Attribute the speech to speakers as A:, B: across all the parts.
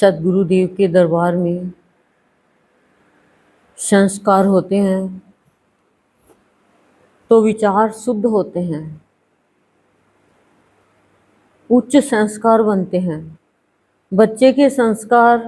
A: सद्गुरुदेव के दरबार में संस्कार होते हैं तो विचार शुद्ध होते हैं, उच्च संस्कार बनते हैं। बच्चे के संस्कार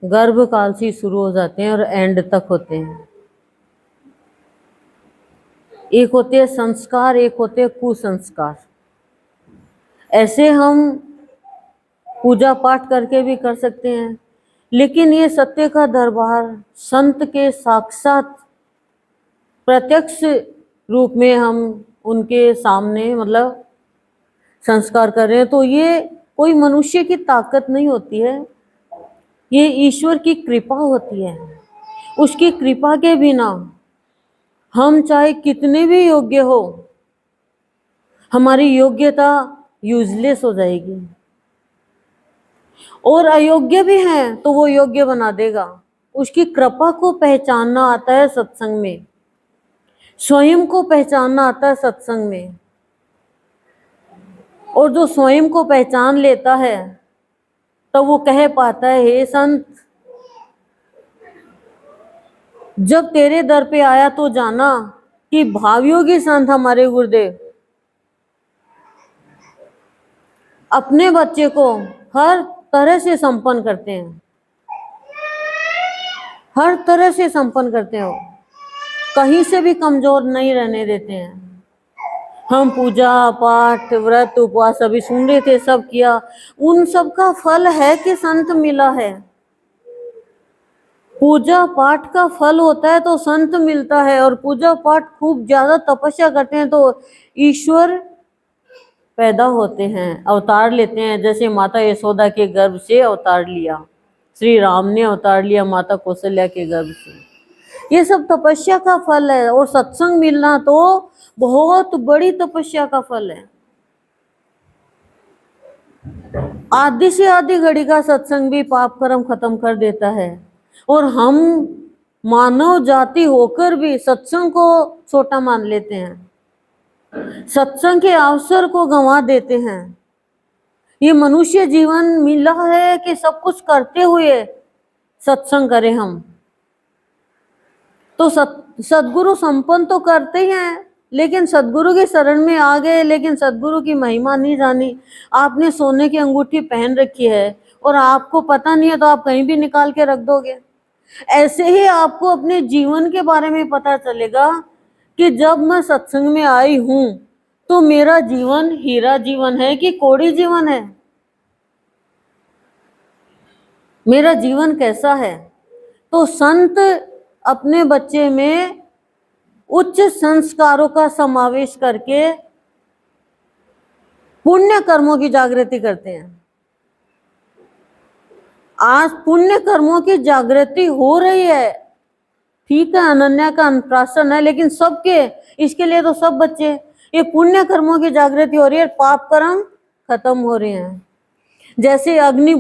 A: गर्भकाल से शुरू हो जाते हैं और एंड तक होते हैं। एक होते हैं संस्कार, एक होते हैं कुसंस्कार। ऐसे हम पूजा पाठ करके भी कर सकते हैं, लेकिन ये सत्य का दरबार संत के साक्षात प्रत्यक्ष रूप में हम उनके सामने मतलब संस्कार कर रहे हैं, तो ये कोई मनुष्य की ताकत नहीं होती है, ये ईश्वर की कृपा होती है। उसकी कृपा के बिना हम चाहे कितने भी योग्य हो, हमारी योग्यता यूजलेस हो जाएगी। और अयोग्य भी हैं तो वो योग्य बना देगा। उसकी कृपा को पहचानना आता है सत्संग में, स्वयं को पहचानना आता है सत्संग में। और जो स्वयं को पहचान लेता है तो वो कह पाता है, हे संत, जब तेरे दर पे आया तो जाना कि भावयोगी संत हमारे गुरुदेव अपने बच्चे को हर तरह से संपन्न करते हैं, हर तरह से संपन्न करते हैं, कहीं से भी कमजोर नहीं रहने देते हैं। हम पूजा पाठ व्रत उपवास अभी सुन रहे थे, सब किया, उन सब का फल है कि संत मिला है। पूजा पाठ का फल होता है तो संत मिलता है, और पूजा पाठ खूब ज्यादा तपस्या करते हैं तो ईश्वर पैदा होते हैं, अवतार लेते हैं। जैसे माता यशोदा के गर्भ से अवतार लिया, श्री राम ने अवतार लिया माता कौशल्या के गर्भ से। ये सब तपस्या का फल है, और सत्संग मिलना तो बहुत बड़ी तपस्या का फल है। आधी से आधी घड़ी का सत्संग भी पाप कर्म खत्म कर देता है, और हम मानव जाति होकर भी सत्संग को छोटा मान लेते हैं, सत्संग के अवसर को गंवा देते हैं। ये मनुष्य जीवन मिला है कि सब कुछ करते हुए सत्संग करें हम। तो सदगुरु संपन्न तो करते ही हैं, लेकिन सदगुरु के शरण में आ गए, लेकिन सदगुरु की महिमा नहीं जानी। आपने सोने की अंगूठी पहन रखी है और आपको पता नहीं है तो आप कहीं भी निकाल के रख दोगे। ऐसे ही आपको अपने जीवन के बारे में पता चलेगा कि जब मैं सत्संग में आई हूं तो मेरा जीवन हीरा जीवन है कि कोड़ी जीवन है, मेरा जीवन कैसा है। तो संत अपने बच्चे में उच्च संस्कारों का समावेश करके पुण्य कर्मों की जागृति करते हैं। आज पुण्य कर्मों की जागृति हो रही है, ठीक है, अनन्या का अन्नप्राशन है, लेकिन सबके, इसके लिए तो सब बच्चे, ये पुण्य कर्मों की जागृति हो रही है, पाप कर्म खत्म हो रहे हैं। जैसे अग्नि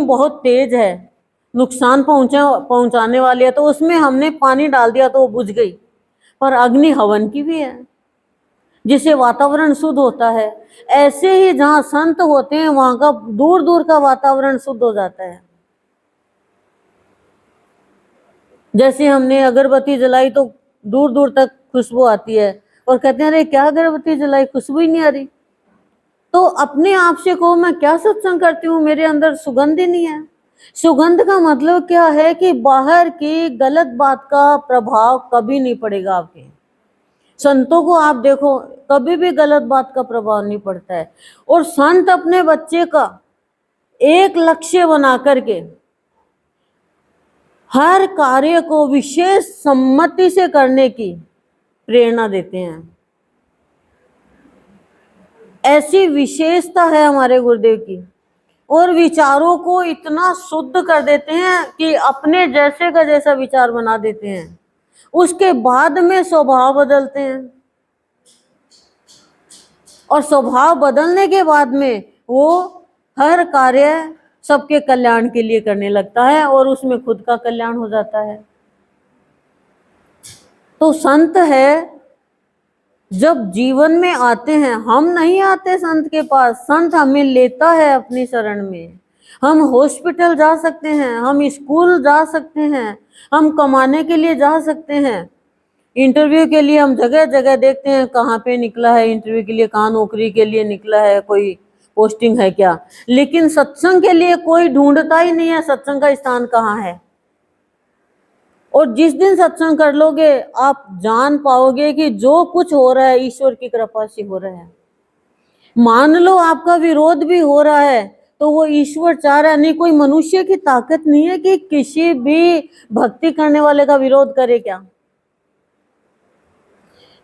A: बहुत तेज है, नुकसान पहुंचाने वाली है, तो उसमें हमने पानी डाल दिया तो वो बुझ गई, पर अग्नि हवन की भी है जिससे वातावरण शुद्ध होता है। ऐसे ही जहाँ संत होते हैं वहां का दूर दूर का वातावरण शुद्ध हो जाता है। जैसे हमने अगरबत्ती जलाई तो दूर दूर तक खुशबू आती है, और कहते हैं अरे क्या अगरबत्ती जलाई, खुशबू ही नहीं आ रही। तो अपने आप से कहो मैं क्या सत्संग करती हूँ, मेरे अंदर सुगंध ही नहीं है। सुगंध का मतलब क्या है कि बाहर की गलत बात का प्रभाव कभी नहीं पड़ेगा आपके। संतों को आप देखो, कभी भी गलत बात का प्रभाव नहीं पड़ता है। और संत अपने बच्चे का एक लक्ष्य बना करके हर कार्य को विशेष सम्मति से करने की प्रेरणा देते हैं। ऐसी विशेषता है हमारे गुरुदेव की, और विचारों को इतना शुद्ध कर देते हैं कि अपने जैसे का जैसा विचार बना देते हैं, उसके बाद में स्वभाव बदलते हैं, और स्वभाव बदलने के बाद में वो हर कार्य सबके कल्याण के लिए करने लगता है, और उसमें खुद का कल्याण हो जाता है। तो संत है जब जीवन में आते हैं, हम नहीं आते संत के पास, संत हमें लेता है अपनी शरण में, हम हॉस्पिटल जा सकते हैं, हम स्कूल जा सकते हैं, हम कमाने के लिए जा सकते हैं। इंटरव्यू के लिए हम जगह जगह देखते हैं कहाँ पे निकला है इंटरव्यू के लिए, कहाँ नौकरी के लिए निकला है, कोई पोस्टिंग है क्या। लेकिन सत्संग के लिए कोई ढूंढता ही नहीं है सत्संग का स्थान कहाँ है। और जिस दिन सत्संग कर लोगे आप जान पाओगे कि जो कुछ हो रहा है ईश्वर की कृपा से हो रहा है। मान लो आपका विरोध भी हो रहा है तो वो ईश्वर चाह रहा है, नहीं कोई मनुष्य की ताकत नहीं है कि किसी भी भक्ति करने वाले का विरोध करे क्या।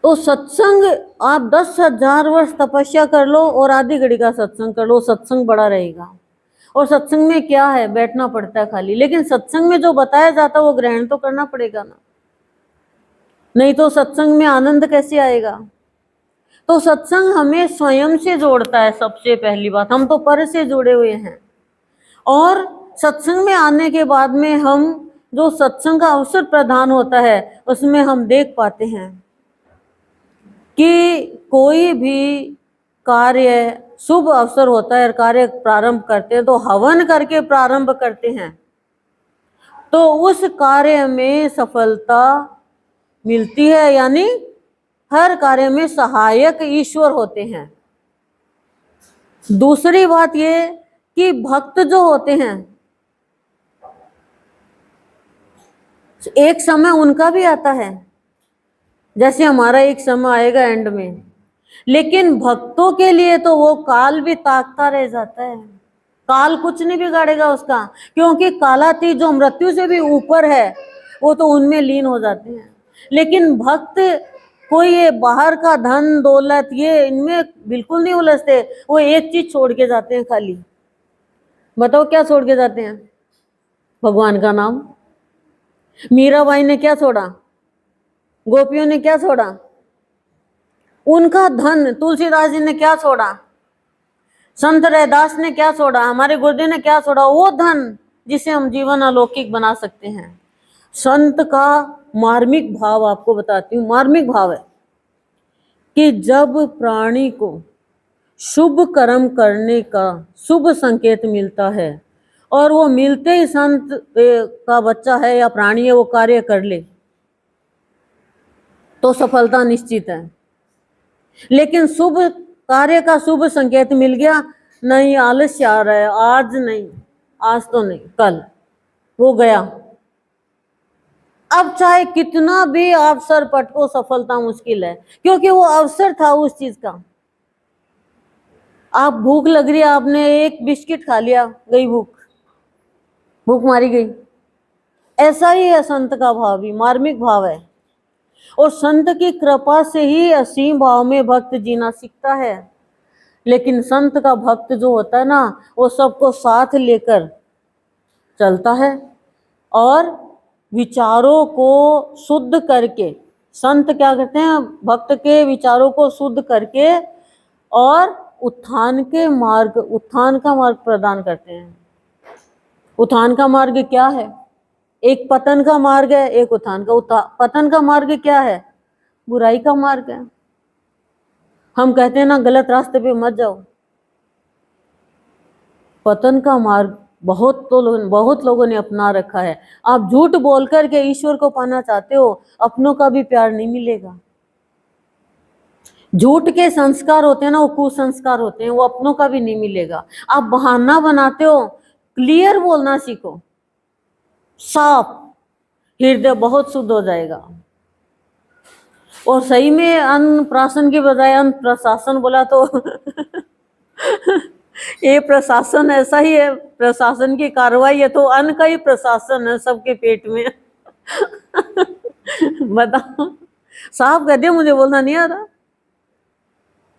A: तो सत्संग आप 10,000 वर्ष तपस्या कर लो और आधी घड़ी का सत्संग कर लो, सत्संग बड़ा रहेगा। और सत्संग में क्या है, बैठना पड़ता है खाली, लेकिन सत्संग में जो बताया जाता है वो ग्रहण तो करना पड़ेगा ना, नहीं तो सत्संग में आनंद कैसे आएगा। तो सत्संग हमें स्वयं से जोड़ता है। सबसे पहली बात, हम तो पर से जुड़े हुए हैं। और सत्संग में आने के बाद में हम जो सत्संग का अवसर प्रदान होता है उसमें हम देख पाते हैं कि कोई भी कार्य शुभ अवसर होता है, कार्य प्रारंभ करते हैं तो हवन करके प्रारंभ करते हैं, तो उस कार्य में सफलता मिलती है। यानी हर कार्य में सहायक ईश्वर होते हैं। दूसरी बात ये कि भक्त जो होते हैं एक समय उनका भी आता है, जैसे हमारा एक समय आएगा एंड में, लेकिन भक्तों के लिए तो वो काल भी ताकता रह जाता है। काल कुछ नहीं बिगाड़ेगा उसका, क्योंकि कालातीत जो मृत्यु से भी ऊपर है वो तो उनमें लीन हो जाते हैं। लेकिन भक्त कोई ये बाहर का धन दौलत ये इनमें बिल्कुल नहीं उलझते। वो एक चीज छोड़ के जाते हैं खाली, बताओ क्या छोड़ के जाते हैं? भगवान का नाम। मीराबाई ने क्या छोड़ा, गोपियों ने क्या छोड़ा, उनका धन। तुलसीदास जी ने क्या छोड़ा, संत रैदास ने क्या छोड़ा, हमारे गुरुदेव ने क्या छोड़ा, वो धन जिसे हम जीवन अलौकिक बना सकते हैं। संत का मार्मिक भाव आपको बताती हूँ। मार्मिक भाव है कि जब प्राणी को शुभ कर्म करने का शुभ संकेत मिलता है और वो मिलते ही संत का बच्चा है या प्राणी है वो कार्य कर ले तो सफलता निश्चित है। लेकिन शुभ कार्य का शुभ संकेत मिल गया, नहीं आलस्य आ रहा है, आज नहीं, आज तो नहीं, कल, वो गया। अब चाहे कितना भी आप सर पटको सफलता मुश्किल है, क्योंकि वो अवसर था उस चीज का। आप भूख लग रही है, आपने एक बिस्किट खा लिया, गई भूख, भूख मारी गई। ऐसा ही है संत का भाव भी, मार्मिक भाव है। और संत की कृपा से ही असीम भाव में भक्त जीना सीखता है। लेकिन संत का भक्त जो होता है ना वो सबको साथ लेकर चलता है और विचारों को शुद्ध करके, संत क्या करते हैं, भक्त के विचारों को शुद्ध करके और उत्थान का मार्ग प्रदान करते हैं। उत्थान का मार्ग क्या है? एक पतन का मार्ग है, एक उत्थान का। पतन का मार्ग क्या है? बुराई का मार्ग है। हम कहते हैं ना गलत रास्ते पे मत जाओ। पतन का मार्ग बहुत लोगों ने अपना रखा है। आप झूठ बोल करके ईश्वर को पाना चाहते हो, अपनों का भी प्यार नहीं मिलेगा। झूठ के संस्कार होते हैं ना वो कुसंस्कार होते हैं, वो अपनों का भी नहीं मिलेगा। आप बहाना बनाते हो, क्लियर बोलना सीखो, साफ, हृदय बहुत शुद्ध हो जाएगा। और सही में अन्न प्राशन की बजाय अन्न प्रशासन बोला तो ये प्रशासन ऐसा ही है, प्रशासन की कार्रवाई है, तो अन्न का ही प्रशासन है सबके पेट में। बताओ, साफ कह दिया, मुझे बोलना नहीं आ रहा,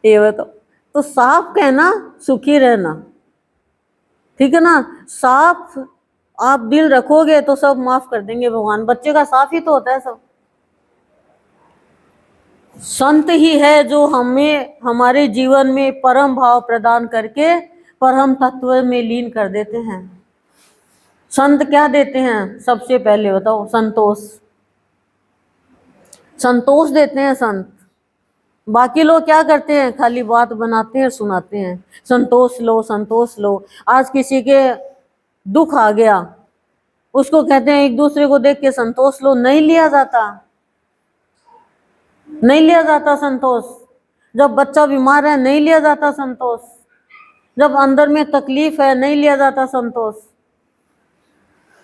A: ये बताओ। तो साफ कहना, सुखी रहना, ठीक है ना। साफ आप दिल रखोगे तो सब माफ कर देंगे भगवान। बच्चे का साफ ही तो होता है सब। संत ही है जो हमें हमारे जीवन में परम भाव प्रदान करके परम तत्व में लीन कर देते हैं। संत क्या देते हैं? सबसे पहले बताओ, संतोष। संतोष देते हैं संत। बाकी लोग क्या करते हैं? खाली बात बनाते हैं, सुनाते हैं, संतोष लो संतोष लो। आज किसी के दुख आ गया, उसको कहते हैं एक दूसरे को देख के संतोष लो, नहीं लिया जाता, नहीं लिया जाता संतोष। जब बच्चा बीमार है नहीं लिया जाता संतोष, जब अंदर में तकलीफ है नहीं लिया जाता संतोष।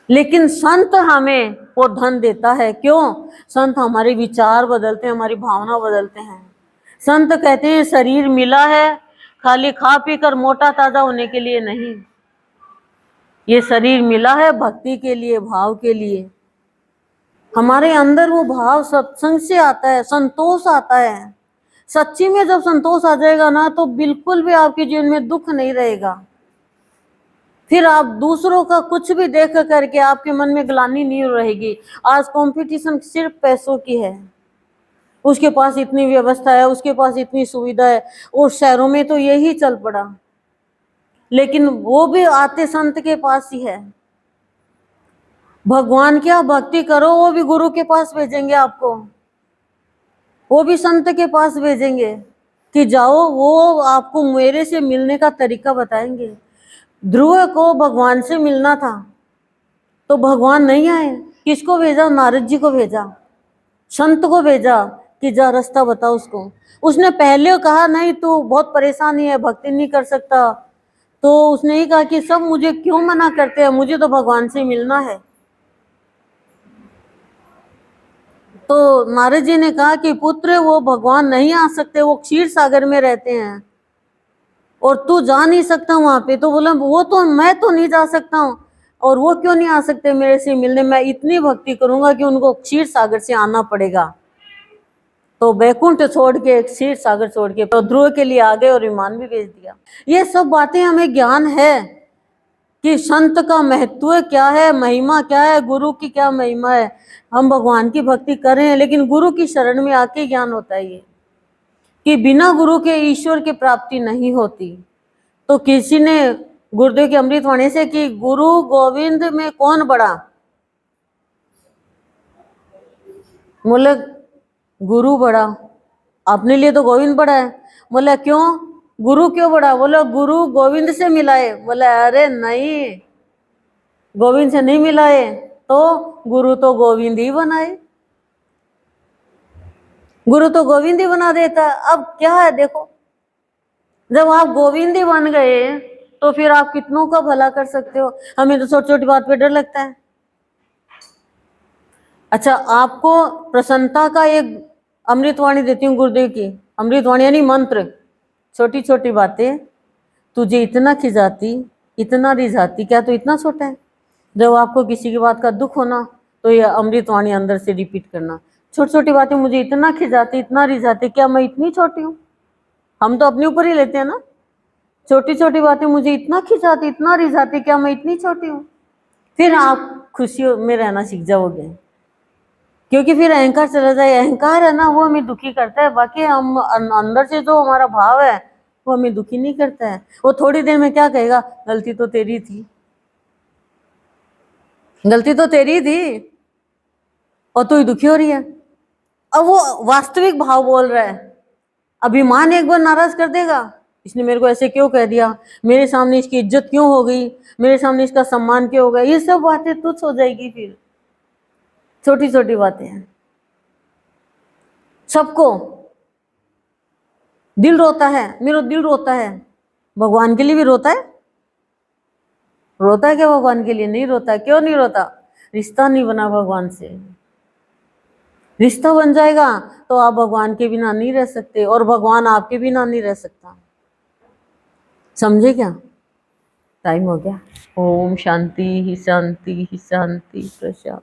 A: लेकिन संत हमें वो धन देता है। क्यों? संत हमारे विचार बदलते हैं, हमारी भावना बदलते हैं। संत कहते हैं शरीर मिला है खाली खा पी कर मोटा ताजा होने के लिए नहीं, ये शरीर मिला है भक्ति के लिए, भाव के लिए। हमारे अंदर वो भाव सत्संग से आता है, संतोष आता है। सच्ची में जब संतोष आ जाएगा ना तो बिल्कुल भी आपके जीवन में दुख नहीं रहेगा। फिर आप दूसरों का कुछ भी देख करके आपके मन में ग्लानि नहीं रहेगी। आज कंपटीशन सिर्फ पैसों की है, उसके पास इतनी व्यवस्था है, उसके पास इतनी सुविधा है, और शहरों में तो यही चल पड़ा। लेकिन वो भी आते संत के पास ही है। भगवान की आप भक्ति करो, वो भी गुरु के पास भेजेंगे आपको, वो भी संत के पास भेजेंगे कि जाओ, वो आपको मेरे से मिलने का तरीका बताएंगे। ध्रुव को भगवान से मिलना था तो भगवान नहीं आए, किसको भेजा? नारद जी को भेजा, संत को भेजा कि जा रास्ता बता उसको। उसने पहले कहा नहीं तू बहुत परेशानी है, भक्ति नहीं कर सकता, तो उसने ही कहा कि सब मुझे क्यों मना करते हैं, मुझे तो भगवान से मिलना है। तो नारद जी ने कहा कि पुत्र वो भगवान नहीं आ सकते, वो क्षीर सागर में रहते हैं और तू जा नहीं सकता वहां पे। तो बोला वो तो मैं तो नहीं जा सकता हूँ, और वो क्यों नहीं आ सकते मेरे से मिलने? मैं इतनी भक्ति करूंगा कि उनको क्षीर सागर से आना पड़ेगा। तो बैकुंठ छोड़ के, क्षीर सागर छोड़ के तो ध्रुव के लिए आ गए और विमान भी भेज दिया। ये सब बातें हमें ज्ञान है कि संत का महत्व क्या है, महिमा क्या है, गुरु की क्या महिमा है। हम भगवान की भक्ति कर रहे हैं, लेकिन गुरु की शरण में आके ज्ञान होता है ये कि बिना गुरु के ईश्वर की प्राप्ति नहीं होती। तो किसी ने गुरुदेव की अमृतवाणी से कि गुरु गोविंद में कौन बड़ा? बोले गुरु बड़ा। अपने लिए तो गोविंद बड़ा है। बोले क्यों? गुरु क्यों बड़ा? बोले गुरु गोविंद से मिलाए। बोले अरे नहीं, गोविंद से नहीं मिलाए तो गुरु तो गोविंद ही बनाए, गुरु तो गोविंद ही बना देता। अब क्या है देखो, जब आप गोविंद ही बन गए तो फिर आप कितनों का भला कर सकते हो। हमें तो छोटी छोटी बात पे डर लगता है। अच्छा, आपको प्रसन्नता का एक अमृतवाणी देती हूँ, गुरुदेव की अमृतवाणी यानी मंत्र। छोटी छोटी बातें तुझे इतना खिजाती, इतना रिझाती, क्या तो इतना छोटा है? जब आपको किसी की बात का दुख होना तो ये अमृतवाणी अंदर से रिपीट करना, छोटी छोटी बातें मुझे इतना खिजाती, इतना रिझाती, क्या मैं इतनी छोटी हूँ? हम तो अपने ऊपर ही लेते हैं ना। छोटी छोटी बातें मुझे इतना खिंचाती, इतना रिझाती, क्या मैं इतनी छोटी हूँ? फिर आप खुशी में रहना सीख जाओगे, क्योंकि फिर अहंकार चला जाए। अहंकार है ना, वो हमें दुखी करता है। बाकी हम अंदर से जो हमारा भाव है वो हमें दुखी नहीं करता है। वो थोड़ी देर में क्या कहेगा, गलती तो तेरी थी, गलती तो तेरी थी, और तू ही दुखी हो रही है। अब वो वास्तविक भाव बोल रहा है। अभिमान एक बार नाराज कर देगा, इसने मेरे को ऐसे क्यों कह दिया, मेरे सामने इसकी इज्जत क्यों हो गई, मेरे सामने इसका सम्मान क्यों हो गया, ये सब बातें तुच्छ हो जाएगी। फिर छोटी छोटी बातें हैं। सबको दिल रोता है, मेरा दिल रोता है, भगवान के लिए भी रोता है? रोता है क्या भगवान के लिए? नहीं रोता। क्यों नहीं रोता? रिश्ता नहीं बना भगवान से। रिश्ता बन जाएगा तो आप भगवान के बिना नहीं रह सकते, और भगवान आपके बिना नहीं रह सकता। समझे क्या? टाइम हो गया। ओम शांति ही शांति ही शांति प्रशांत।